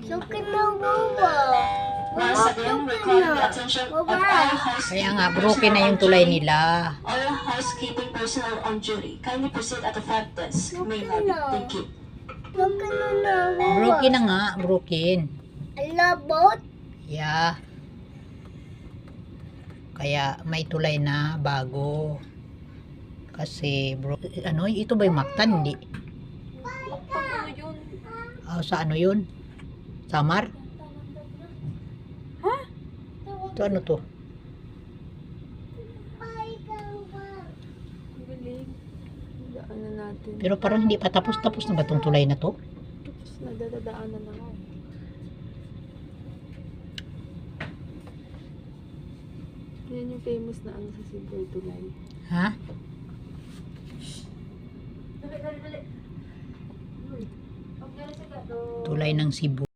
Sukin na baba. Once again, we're calling the attention of all Baba. housekeeping Kaya nga, broken na yung tulay nila. All housekeeping personnel on duty, kindly proceed at the front desk. May lobby. Thank you. Sukin na baba. Broken na nga, broken. Alabot. Yeah. Kaya may tulay na bago. Kasi ano, ito ba yung Mactan? Hindi. Sa ano yun? Samar? Ito ano to? Galing. Daanan natin. Pero parang hindi pa tapos na ba itong tulay na to? Tapos nadadaanan na nga. Yan yung famous na ano sa Cebu, tulay. Ha? Tulay ng Cebu.